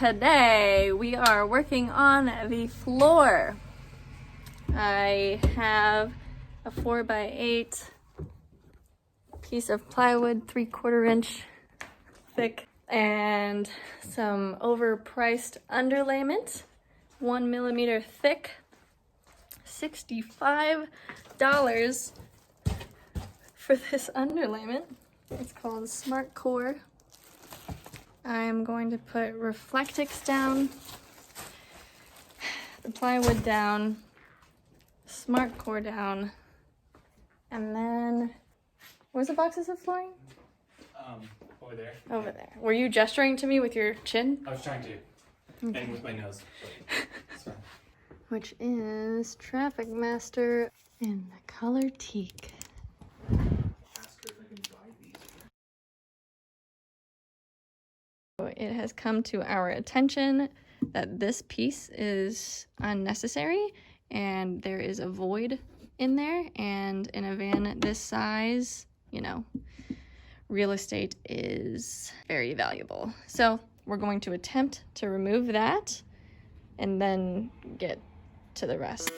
today we are working on the floor. I have a 4x8 piece of plywood, 3/4 inch thick, and some overpriced underlayment, 1 millimeter thick, $65 for this underlayment. It's called Smart Core. I'm going to put Reflectix down, the plywood down, Smart Core down, and then where's the boxes of flooring? Over there. Over there. Were you gesturing to me with your chin? I was trying to, Okay. and with my nose. Sorry. Which is Traffic Master in the color Teak. It has come to our attention that this piece is unnecessary and there is a void in there, and in a van this size, you know, real estate is very valuable. So we're going to attempt to remove that and then get to the rest.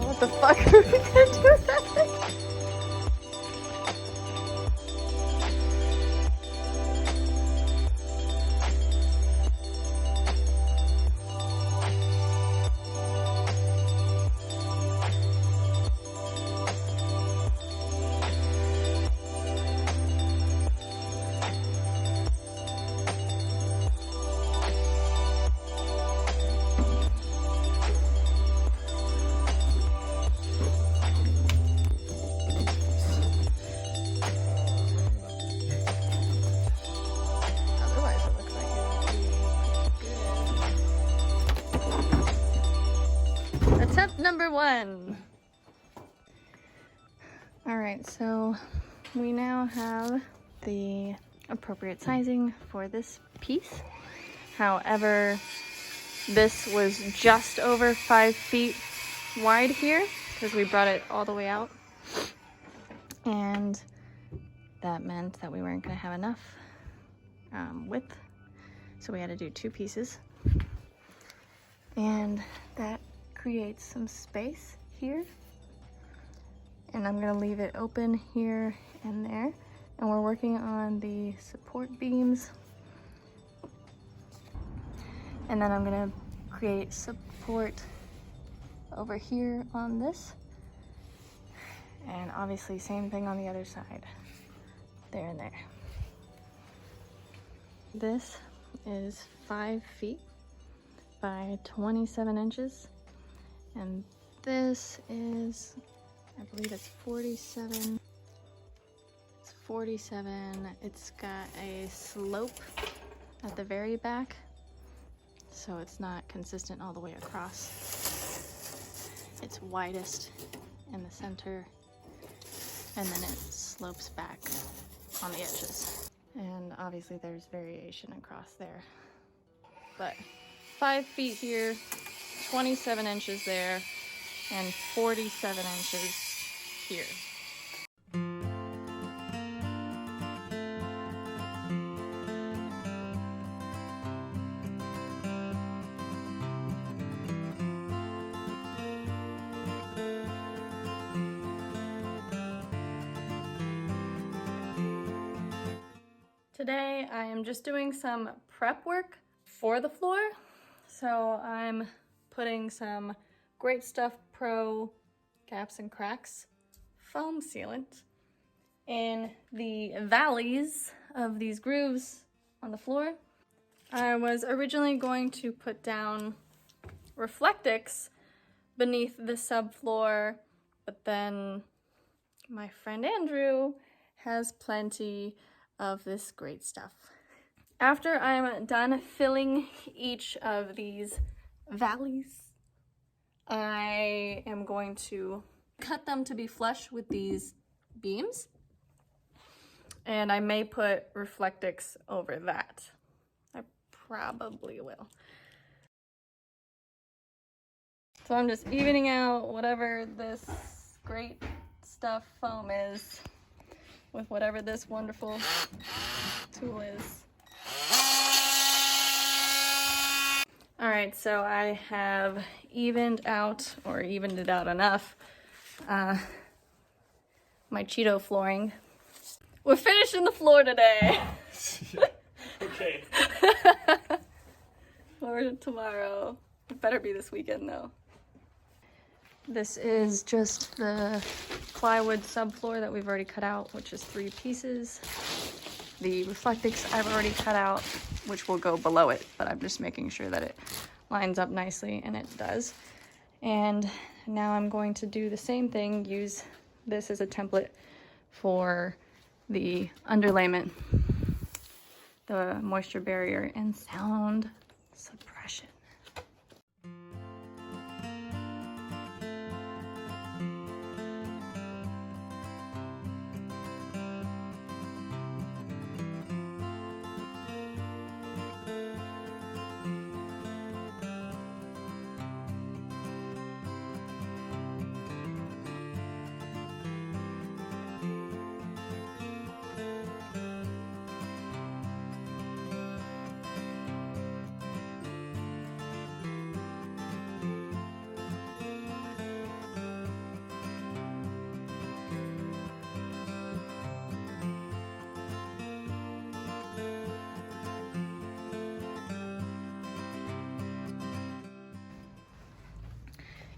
What the fuck are we gonna do with that thing? Otherwise it looks like it would be good. Attempt number 1. Alright, so we now have the appropriate sizing for this piece. However, this was just over 5 feet wide here because we brought it all the way out, and that meant that we weren't going to have enough width, so we had to do 2 pieces, and that creates some space here, and I'm going to leave it open here and there, and we're working on the support beams, and then I'm going to create support over here on this, and obviously same thing on the other side, there and there. This is 5 feet by 27 inches, and this is, I believe it's 47. It's 47. It's got a slope at the very back, so it's not consistent all the way across. It's widest in the center, and then it slopes back on the edges. And obviously there's variation across there. But 5 feet here, 27 inches there, and 47 inches here. Today I am just doing some prep work for the floor. So I'm putting some Great Stuff Pro Gaps and Cracks foam sealant in the valleys of these grooves on the floor. I was originally going to put down Reflectix beneath the subfloor, but then my friend Andrew has plenty of this great stuff. After I'm done filling each of these valleys, I am going to cut them to be flush with these beams And I may put Reflectix over that. I probably will. So I'm just evening out whatever this great stuff foam is with whatever this wonderful tool is. All right, so I have evened out, or evened it out enough, my Cheeto flooring. We're finishing the floor today. Okay. Or tomorrow. It better be this weekend though. This is just the plywood subfloor that we've already cut out, which is 3 pieces. The Reflectix I've already cut out, which will go below it, but I'm just making sure that it lines up nicely, and it does. And now I'm going to do the same thing, use this as a template for the underlayment, the moisture barrier, and sound suppression.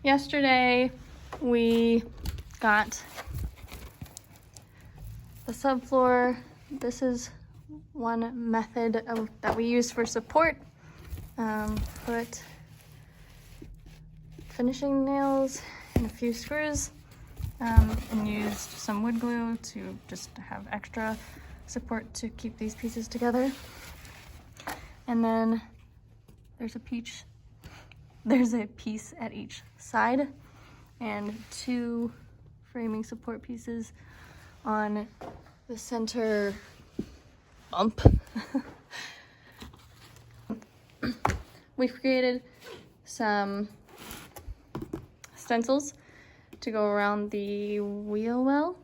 Yesterday, we got the subfloor. This is one method that we use for support. Put finishing nails and a few screws, and used some wood glue to just have extra support to keep these pieces together. And then there's a piece at each side and 2 framing support pieces on the center bump. We've created some stencils to go around the wheel well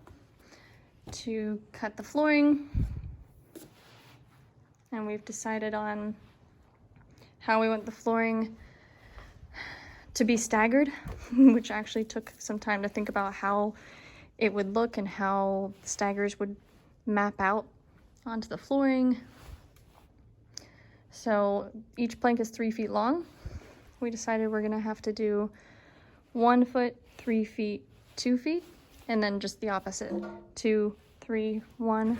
to cut the flooring, and we've decided on how we want the flooring to be staggered, which actually took some time to think about how it would look and how the staggers would map out onto the flooring. So each plank is 3 feet long. We decided we're gonna have to do 1 foot, 3 feet, 2 feet, and then just the opposite, 2, 3, 1,